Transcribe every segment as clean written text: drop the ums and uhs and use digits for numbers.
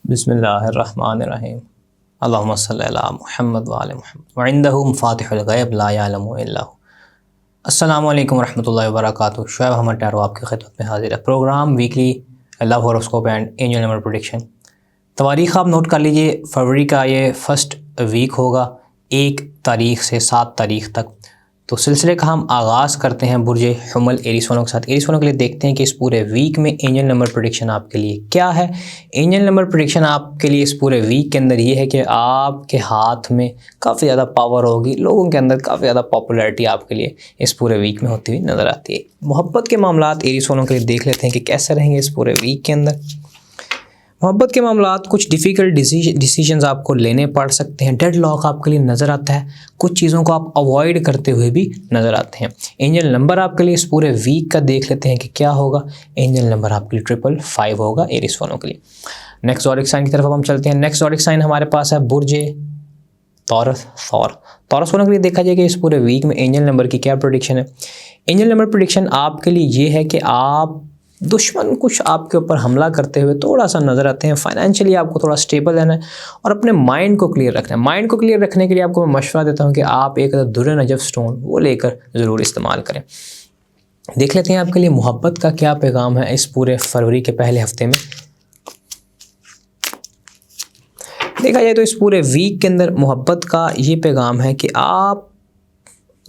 बिस्मिल्लाहिर्रहमानिर्रहीम। अल्लाहुम्मा सल्लि अला मुहम्मद व आले मुहम्मद व इंदहु मफ़ातिहुल गैब ला यअलमु इल्ला हु। अस्सलामु अलैकुम रहमतुल्लाहि व बरकातुहू। शुएब अहमद टैरो आपकी खिदमत में हाजिर है। Programme weekly love horoscope and angel number prediction. तवारीख़ आप नोट कर लीजिए। फरवरी का ये फर्स्ट वीक होगा 1 तारीख से 7 तारीख तक। तो सिलसिले का हम आगाज़ करते हैं बुर्ज हुमल एरीस वालों के साथ। एरीस वालों के लिए देखते हैं कि इस पूरे वीक में एंजल नंबर प्रेडिक्शन आपके लिए क्या है। एंजल नंबर प्रेडिक्शन आपके लिए इस पूरे वीक के अंदर ये है कि आपके हाथ में काफ़ी ज़्यादा पावर होगी, लोगों के अंदर काफ़ी ज़्यादा पॉपुलैरिटी आपके लिए इस पूरे वीक में होती हुई नज़र आती है। मोहब्बत के मामलात एरीस वालों के लिए देख लेते हैं कि कैसे रहेंगे इस पूरे वीक के अंदर। मोहब्बत के मामलात कुछ डिफ़िकल्ट डिसीजंस आपको लेने पड़ सकते हैं। डेडलॉक आपके लिए नज़र आता है। कुछ चीज़ों को आप अवॉइड करते हुए भी नज़र आते हैं। एंजल नंबर आपके लिए इस पूरे वीक का देख लेते हैं कि क्या होगा। एंजल नंबर आपके लिए 555 होगा एरीस वालों के लिए। नेक्स्ट ज़ोडिक साइन की तरफ हम चलते हैं। नेक्स्ट ज़ोडिक साइन हमारे पास है बुर्ज तौरस। तौरस वालों के लिए देखा जाए कि इस पूरे वीक में एंजल नंबर की क्या प्रेडिक्शन है। एंजल नंबर प्रेडिक्शन आपके लिए ये है कि आप दुश्मन कुछ आपके ऊपर हमला करते हुए थोड़ा सा नज़र आते हैं। फाइनेंशियली आपको थोड़ा स्टेबल रहना है और अपने माइंड को क्लियर रखना है। माइंड को क्लियर रखने के लिए आपको मैं मशवरा देता हूं कि आप एक दुर्र नजफ स्टोन वो लेकर ज़रूर इस्तेमाल करें। देख लेते हैं आपके लिए मोहब्बत का क्या पैगाम है इस पूरे फरवरी के पहले हफ्ते में। देखा जाए तो इस पूरे वीक के अंदर मोहब्बत का ये पैगाम है कि आप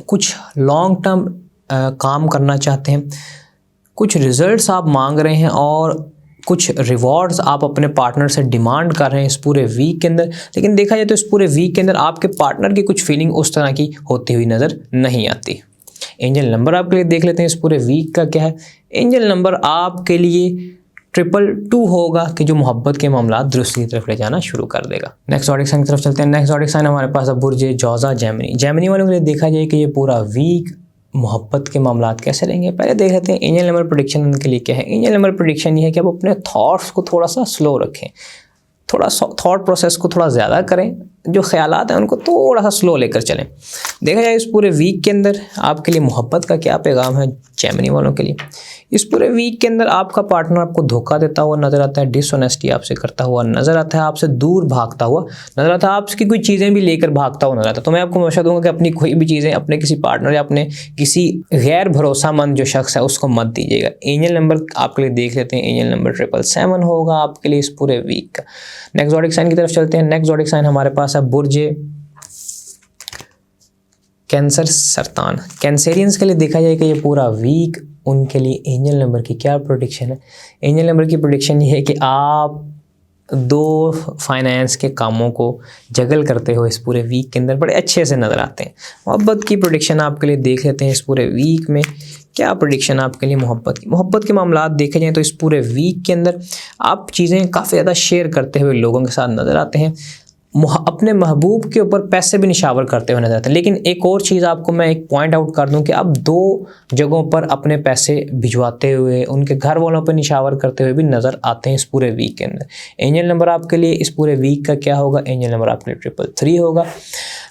कुछ लॉन्ग टर्म काम करना चाहते हैं, कुछ रिजल्ट्स आप मांग रहे हैं और कुछ रिवॉर्ड्स आप अपने पार्टनर से डिमांड कर रहे हैं इस पूरे वीक के अंदर। लेकिन देखा जाए तो इस पूरे वीक के अंदर आपके पार्टनर की कुछ फीलिंग उस तरह की होती हुई नज़र नहीं आती। एंजल नंबर आपके लिए देख लेते हैं इस पूरे वीक का क्या है। एंजल नंबर आपके लिए 222 होगा कि जो मोहब्बत के मामला दुरुस्ती की तरफ ले जाना शुरू कर देगा। नेक्स्ट ज़ोडिक साइन की तरफ चलते हैं। नेक्स्ट ज़ोडिक साइन हमारे पास है बुर्ज जौज़ा जेमिनी। जेमिनी वालों के लिए देखा जाए कि ये पूरा वीक मोहब्बत के मामलात कैसे रहेंगे। पहले देख लेते हैं एंजल नंबर प्रेडिक्शन उनके लिए क्या है। एंजल नंबर प्रेडिक्शन ये है कि आप अपने थॉट्स को थोड़ा सा स्लो रखें, थोड़ा थॉट प्रोसेस को थोड़ा ज़्यादा करें, जो ख्यालात हैं उनको थोड़ा सा स्लो लेकर चलें। देखा जाए इस पूरे वीक के अंदर आपके लिए मोहब्बत का क्या पैगाम है जेमिनी वालों के लिए। इस पूरे वीक के अंदर आपका पार्टनर आपको धोखा देता हुआ नज़र आता है, डिसऑनेस्टी आपसे करता हुआ नज़र आता है, आपसे दूर भागता हुआ नज़र आता है, आपकी कोई चीज़ें भी लेकर भागता हुआ नज़र आता है। तो मैं आपको मशवरा दूंगा कि अपनी कोई भी चीज़ें अपने किसी पार्टनर या अपने किसी गैर भरोसामंद जो शख्स है उसको मत दीजिएगा। एंजल नंबर आपके लिए देख लेते हैं। एंजल नंबर 777 होगा आपके लिए इस पूरे वीक का। नेक्स्ट ज़ोडिक साइन की तरफ चलते हैं। नेक्स्ट ज़ोडिक साइन हमारे पास है बुर्ज कैंसर सरतान। कैंसेरियंस के लिए देखा जाए कि ये पूरा वीक उनके लिए एंजल नंबर की क्या प्रेडिक्शन है। एंजल नंबर की प्रेडिक्शन ये है कि आप 2 फाइनेंस के कामों को जगल करते हो इस पूरे वीक के अंदर बड़े अच्छे से नज़र आते हैं। मोहब्बत की प्रेडिक्शन आपके लिए देख लेते हैं इस पूरे वीक में क्या प्रेडिक्शन आपके लिए मोहब्बत की। मोहब्बत के मामलात देखे जाएँ तो इस पूरे वीक के अंदर आप चीज़ें काफ़ी ज़्यादा शेयर करते हुए लोगों के साथ नज़र आते हैं। अपने महबूब के ऊपर पैसे भी निशावर करते हुए नजर आते हैं। लेकिन एक और चीज़ आपको मैं एक पॉइंट आउट कर दूं कि आप 2 जगहों पर अपने पैसे भिजवाते हुए उनके घर वालों पर निशावर करते हुए भी नज़र आते हैं इस पूरे वीक के अंदर। एंजल नंबर आपके लिए इस पूरे वीक का क्या होगा। एंजल नंबर आपके लिए 333 होगा।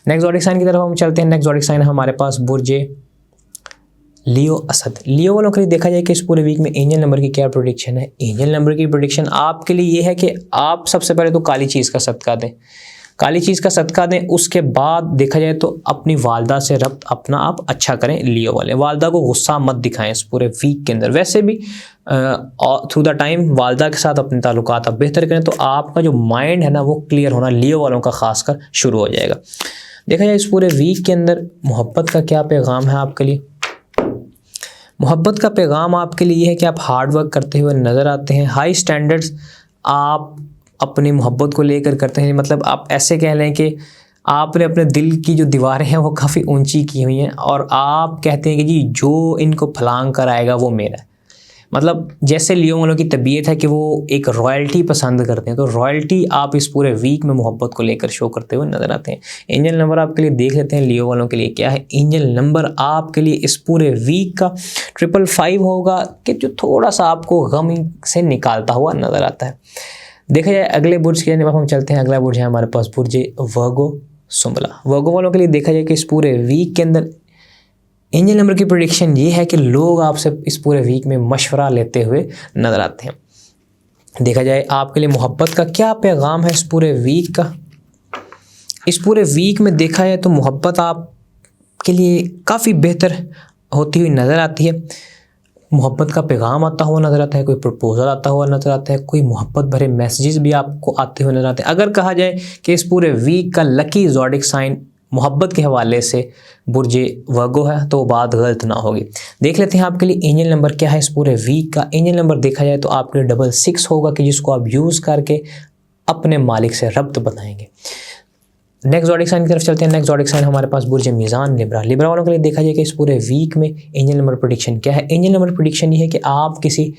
नेक्स्ट ज़ोडिक साइन की तरफ हम चलते हैं। नेक्स्ट ज़ोडिक साइन हमारे पास बुर्ज लियो असद। लियो वालों के लिए देखा जाए कि इस पूरे वीक में एंजल नंबर की क्या प्रेडिक्शन है। एंजल नंबर की प्रेडिक्शन आपके लिए ये है कि आप सबसे पहले तो काली चीज़ का सदका दें, काली चीज़ का सदका दें। उसके बाद देखा जाए तो अपनी वालदा से रब्त अपना आप अच्छा करें। लियो वाले वालदा को गुस्सा मत दिखाएं इस पूरे वीक के अंदर। वैसे भी थ्रू द टाइम वालदा के साथ अपने ताल्लुकात आप बेहतर करें तो आपका जो माइंड है ना वो क्लियर होना लियो वालों का खासकर शुरू हो जाएगा। देखा जाए इस पूरे वीक के अंदर मोहब्बत का क्या पैगाम है आपके लिए। मोहब्बत का पैगाम आपके लिए है कि आप हार्ड वर्क करते हुए नज़र आते हैं। हाई स्टैंडर्ड्स आप अपनी मोहब्बत को लेकर करते हैं। मतलब आप ऐसे कह लें कि आपने अपने दिल की जो दीवारें हैं वो काफ़ी ऊंची की हुई हैं और आप कहते हैं कि जी जो इनको फलांग कर आएगा वो मेरा है। मतलब जैसे लियो वालों की तबीयत है कि वो एक रॉयल्टी पसंद करते हैं, तो रॉयल्टी आप इस पूरे वीक में मोहब्बत को लेकर शो करते हुए नज़र आते हैं। एंजल नंबर आपके लिए देख लेते हैं लियो वालों के लिए क्या है। एंजल नंबर आपके लिए इस पूरे वीक का 555 होगा कि जो थोड़ा सा आपको गम से निकालता हुआ नज़र आता है। देखा जाए अगले बुर्ज के हम चलते हैं। अगला बुर्ज है हमारे पास बुर्ज वर्गो सुंबला। वर्गो वालों के लिए देखा जाए कि इस पूरे वीक के अंदर एंजल नंबर की प्रेडिक्शन ये है कि लोग आपसे इस पूरे वीक में मशवरा लेते हुए नज़र आते हैं। देखा जाए आपके लिए मोहब्बत का क्या पैगाम है इस पूरे वीक का। इस पूरे वीक में देखा जाए तो मोहब्बत आपके लिए काफ़ी बेहतर होती हुई नज़र आती है। मोहब्बत का पैगाम आता हुआ नज़र आता है, कोई प्रपोजल आता हुआ नज़र आता है, कोई मोहब्बत भरे मैसेजेस भी आपको आते हुए नज़र आते हैं। अगर कहा जाए कि इस पूरे वीक का लकी ज़ोडिक साइन मोहब्बत के हवाले से बुर्जे वर्गो है तो बात गलत ना होगी। देख लेते हैं आपके लिए एंजल नंबर क्या है इस पूरे वीक का। एंजल नंबर देखा जाए तो आपके लिए 66 होगा कि जिसको आप यूज़ करके अपने मालिक से रब्त बनाएंगे। नेक्स्ट ज़ोडिक साइन की तरफ चलते हैं। नेक्स्ट ज़ोडिक साइन हमारे पास बुर्ज मीज़ान लिब्रा। लिब्रा वालों के लिए देखा जाए कि इस पूरे वीक में एंजल नंबर प्रेडिक्शन क्या है। एंजल नंबर प्रेडिक्शन ये है कि आप किसी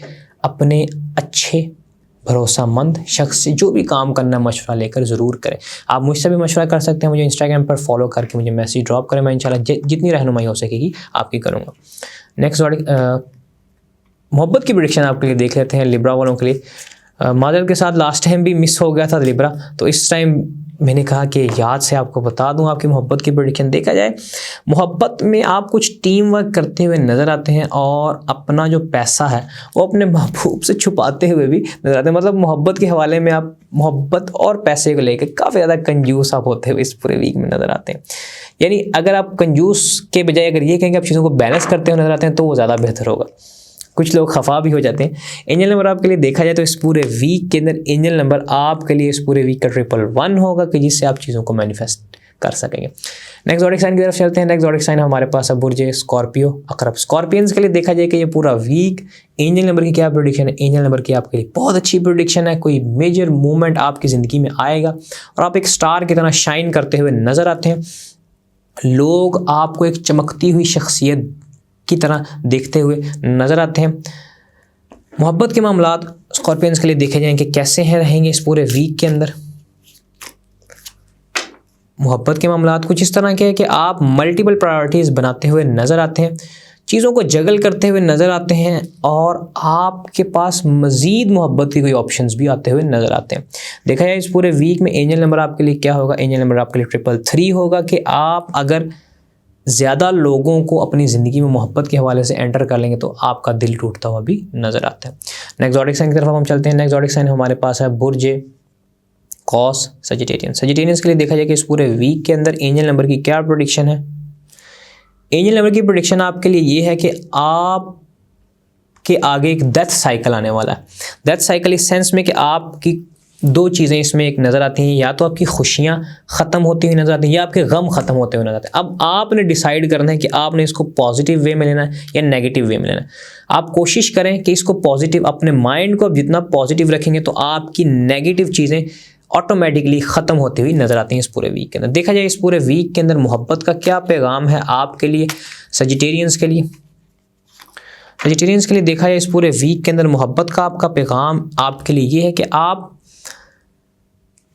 अपने अच्छे भरोसामंद शख्स से जो भी काम करना मशवरा लेकर ज़रूर करें। आप मुझसे भी मशवरा कर सकते हैं, मुझे इंस्टाग्राम पर फॉलो करके मुझे मैसेज ड्रॉप करें, मैं इंशाल्लाह जितनी रहनुमाई हो सकेगी आपकी करूँगा। नेक्स्ट ज़ोडिक मोहब्बत की प्रेडिक्शन आपके लिए देख लेते हैं लिब्रा वालों के लिए। मादर के साथ लास्ट टाइम भी मिस हो गया था लिब्रा, तो इस टाइम मैंने कहा कि याद से आपको बता दूं आपकी मोहब्बत की प्रेडिक्शन। देखा जाए मोहब्बत में आप कुछ टीम वर्क करते हुए नज़र आते हैं और अपना जो पैसा है वो अपने महबूब से छुपाते हुए भी नज़र आते हैं। मतलब मोहब्बत के हवाले में आप मोहब्बत और पैसे को लेकर काफ़ी ज़्यादा कंजूस आप होते हुए इस पूरे वीक में नज़र आते हैं। यानी अगर आप कंजूस के बजाय अगर ये कहें कि आप चीज़ों को बैलेंस करते हुए नज़र आते हैं तो वो ज़्यादा बेहतर होगा। कुछ लोग खफा भी हो जाते हैं। एंजल नंबर आपके लिए देखा जाए तो इस पूरे वीक के अंदर एंजल नंबर आपके लिए इस पूरे वीक का 111 होगा कि जिससे आप चीज़ों को मैनिफेस्ट कर सकेंगे। नेक्स्ट ज़ोडिक साइन की तरफ चलते हैं। नेक्स्ट ज़ोडिक साइन हमारे पास है बुर्ज स्कॉर्पियो अकरब। स्कॉर्पियंस के लिए देखा जाए कि ये पूरा वीक एंजल नंबर की क्या प्रेडिक्शन है। एंजल नंबर की आपके लिए बहुत अच्छी प्रेडिक्शन है। कोई मेजर मूवमेंट आपकी ज़िंदगी में आएगा और आप एक स्टार की तरह शाइन करते हुए नज़र आते हैं। लोग आपको एक चमकती हुई शख्सियत की तरह देखते हुए नज़र आते हैं। मोहब्बत के मामलात स्कॉर्पियंस के लिए देखे जाएं कि कैसे हैं रहेंगे इस पूरे वीक के अंदर। मोहब्बत के मामलात कुछ इस तरह के हैं कि आप मल्टीपल प्रायोरिटीज़ बनाते हुए नज़र आते हैं, चीज़ों को जगल करते हुए नज़र आते हैं और आपके पास मज़ीद मोहब्बत की कोई ऑप्शंस भी आते हुए नज़र आते हैं। देखा जाए इस पूरे वीक में एंजल नंबर आपके लिए क्या होगा। एंजल नंबर आपके लिए 333 होगा कि आप अगर ज़्यादा लोगों को अपनी ज़िंदगी में मोहब्बत के हवाले से एंटर कर लेंगे तो आपका दिल टूटता हुआ भी नज़र आता है। नेक्स्ट ज़ोडिक साइन की तरफ हम चलते हैं। नेक्स्ट ज़ोडिक साइन हमारे पास है बुर्ज कॉस सजिटेरियन। सजिटेरियंस के लिए देखा जाए कि इस पूरे वीक के अंदर एंजल नंबर की क्या प्रेडिक्शन है। एंजल नंबर की प्रेडिक्शन आपके लिए ये है कि आप के आगे एक डेथ साइकिल आने वाला है। डेथ साइकिल इस सेंस में कि आपकी दो चीज़ें इसमें एक नज़र आती हैं, या तो आपकी खुशियाँ ख़त्म होती हुई नज़र आती हैं या आपके गम ख़त्म होते हुए नज़र आते हैं। अब आपने डिसाइड करना है कि आपने इसको पॉजिटिव वे में लेना है या नेगेटिव वे में लेना है। आप कोशिश करें कि इसको पॉजिटिव, अपने माइंड को आप जितना पॉजिटिव रखेंगे तो आपकी नेगेटिव चीज़ें ऑटोमेटिकली ख़त्म होती हुई नज़र आती हैं इस पूरे वीक के अंदर। देखा जाए इस पूरे वीक के अंदर मोहब्बत का क्या पैगाम है आपके लिए सजिटेरियंस के लिए। सजिटेरियंस के लिए देखा जाए इस पूरे वीक के अंदर मोहब्बत का आपका पैगाम आपके लिए ये है कि आप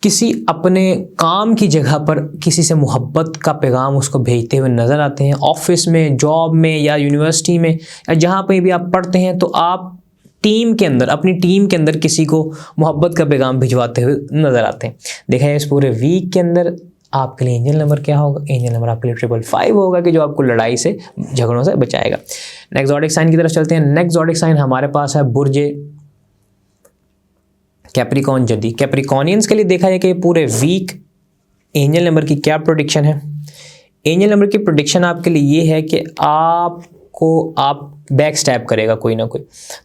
किसी अपने काम की जगह पर किसी से मोहब्बत का पैगाम उसको भेजते हुए नज़र आते हैं। ऑफिस में, जॉब में या यूनिवर्सिटी में या जहाँ पे भी आप पढ़ते हैं तो आप टीम के अंदर, अपनी टीम के अंदर किसी को मोहब्बत का पैगाम भिजवाते हुए नज़र आते हैं। देखा है इस पूरे वीक के अंदर आपके लिए एंजल नंबर क्या होगा। एंजल नंबर आपके लिए 555 होगा कि जो आपको लड़ाई से, झगड़ों से बचाएगा। नेक्स्ट ज़ोडिक साइन की तरफ चलते हैं। नेक्स्ट ज़ोडिक साइन हमारे पास है बुर्ज कैप्रिकॉन जदी। कैप्रिकॉनियंस के लिए देखा जाए कि पूरे वीक एंजल नंबर की क्या प्रेडिक्शन है। एंजल नंबर की प्रेडिक्शन आपके लिए ये है कि आप बैक स्टैप करेगा कोई ना कोई।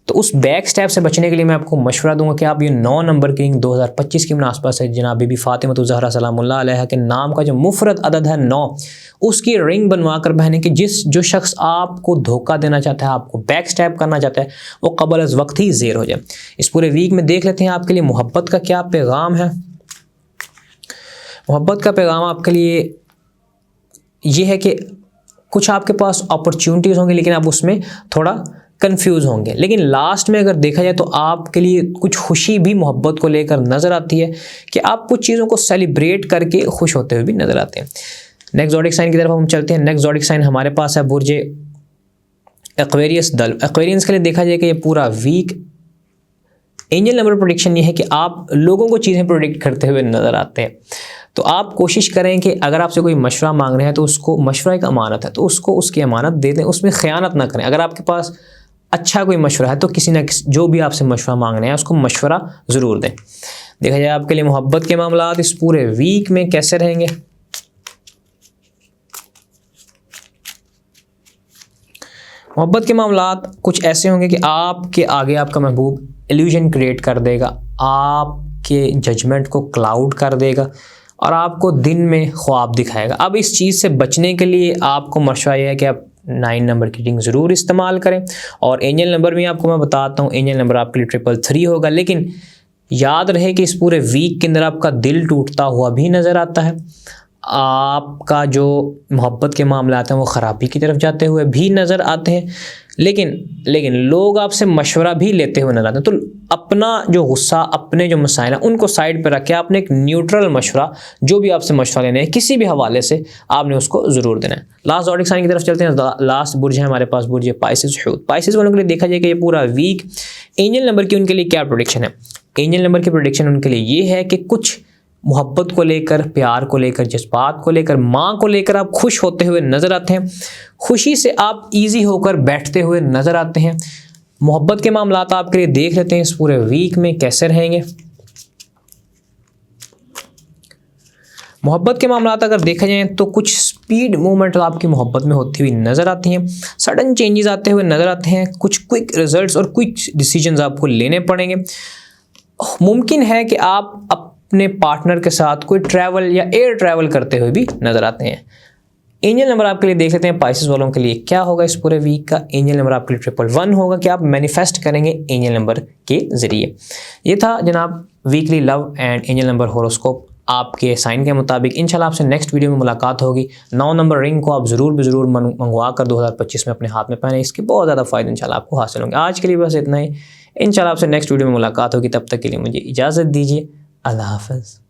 तो उस बैक स्टैप से बचने के लिए मैं आपको मशवरा दूंगा कि आप ये 9 नंबर की रिंग 2025 की मुनासबत से जनाब बीबी फातिमा ज़हरा सलामुल्लाह अलैहा के नाम का जो मुफरद अदद है 9, उसकी रिंग बनवा कर पहने कि जो शख्स आपको धोखा देना चाहता है, आपको बैक स्टैप करना चाहता है, वो क़बल अज़ वक्त ही ज़ेर हो जाए। इस पूरे वीक में देख लेते हैं आपके लिए मोहब्बत का क्या पैगाम है। मोहब्बत का पैगाम आपके लिए ये है कि कुछ आपके पास अपॉर्चुनिटीज़ होंगी लेकिन आप उसमें थोड़ा कंफ्यूज होंगे, लेकिन लास्ट में अगर देखा जाए तो आपके लिए कुछ खुशी भी मोहब्बत को लेकर नज़र आती है कि आप कुछ चीज़ों को सेलिब्रेट करके खुश होते हुए भी नज़र आते हैं। नेक्स्ट ज़ोडिक साइन की तरफ हम चलते हैं। नेक्स्ट ज़ोडिक साइन हमारे पास है बुर्ज एक्वेरियस दल। एक्वेरियंस के लिए देखा जाए कि ये पूरा वीक एंजल नंबर प्रेडिक्शन ये है कि आप लोगों को चीज़ें प्रेडिक्ट करते हुए नज़र आते हैं। तो आप कोशिश करें कि अगर आपसे कोई मशवरा मांग रहे हैं तो उसको, मशवरा एक अमानत है तो उसको उसकी अमानत दे दें, उसमें ख़यानत ना करें। अगर आपके पास अच्छा कोई मशवरा है तो किसी ना किसी जो भी आपसे मशवरा मांगने हैं उसको मशवरा ज़रूर दें। देखा जाए आपके लिए मोहब्बत के मामलात इस पूरे वीक में कैसे रहेंगे। मोहब्बत के मामलात कुछ ऐसे होंगे कि आपके आगे आपका महबूब इल्यूजन क्रिएट कर देगा, आपके जजमेंट को क्लाउड कर देगा और आपको दिन में ख्वाब दिखाएगा। अब इस चीज़ से बचने के लिए आपको मशवरा यह है कि आप 9 नंबर की रिंग ज़रूर इस्तेमाल करें। और एंजल नंबर भी आपको मैं बताता हूँ, एंजल नंबर आपके लिए 333 होगा। लेकिन याद रहे कि इस पूरे वीक के अंदर आपका दिल टूटता हुआ भी नज़र आता है, आपका जो मोहब्बत के मामलात हैं वो ख़राबी की तरफ जाते हुए भी नज़र आते हैं। लेकिन लोग आपसे मशवरा भी लेते हुए नजर आते हैं। तो अपना जो गुस्सा, अपने जो मसाइल हैं उनको साइड पर रख के आपने एक न्यूट्रल मशवरा, जो भी आपसे मशवरा लेने हैं किसी भी हवाले से, आपने उसको ज़रूर देना है। लास्ट ज़ोडिक साइन की तरफ चलते हैं। लास्ट बुर्ज है हमारे पास, बुर्ज पाइसेस। पाइसेस वालों के लिए देखा जाए कि ये पूरा वीक एंजल नंबर की उनके लिए क्या प्रेडिक्शन है। एंजल नंबर की प्रेडिक्शन उनके लिए ये है कि कुछ मोहब्बत को लेकर, प्यार को लेकर, जज्बात को लेकर, माँ को लेकर आप खुश होते हुए नज़र आते हैं। खुशी से आप इजी होकर बैठते हुए नज़र आते हैं। मोहब्बत के मामलात आपके लिए देख लेते हैं इस पूरे वीक में कैसे रहेंगे। मोहब्बत के मामलात अगर देखा जाए तो कुछ स्पीड मूवमेंट आपकी मोहब्बत में होती हुई नज़र आती हैं, सडन चेंजेस आते हुए नज़र आते हैं, कुछ क्विक रिजल्ट्स और क्विक डिसीजंस आपको लेने पड़ेंगे। मुमकिन है कि आप अपने पार्टनर के साथ कोई ट्रैवल या एयर ट्रैवल करते हुए भी नज़र आते हैं। एंजल नंबर आपके लिए देख लेते हैं पाइसेस वालों के लिए क्या होगा इस पूरे वीक का। एंजल नंबर आपके लिए 111 होगा कि आप मैनिफेस्ट करेंगे एंजल नंबर के ज़रिए। ये था जनाब weekly love and angel number horoscope आपके साइन के मुताबिक। इंशाल्लाह आपसे नेक्स्ट वीडियो में मुलाकात होगी। 9 नंबर रिंग को आप ज़रूर मंगवा कर 2025 में अपने हाथ में पहने, इसके बहुत ज़्यादा फ़ायदे इंशाल्लाह आपको हासिल होंगे। आज के लिए बस इतना ही। इंशाल्लाह आपसे नेक्स्ट वीडियो में मुलाकात होगी। तब तक के लिए मुझे इजाज़त दीजिए। अल्लाह हाफ़िज़।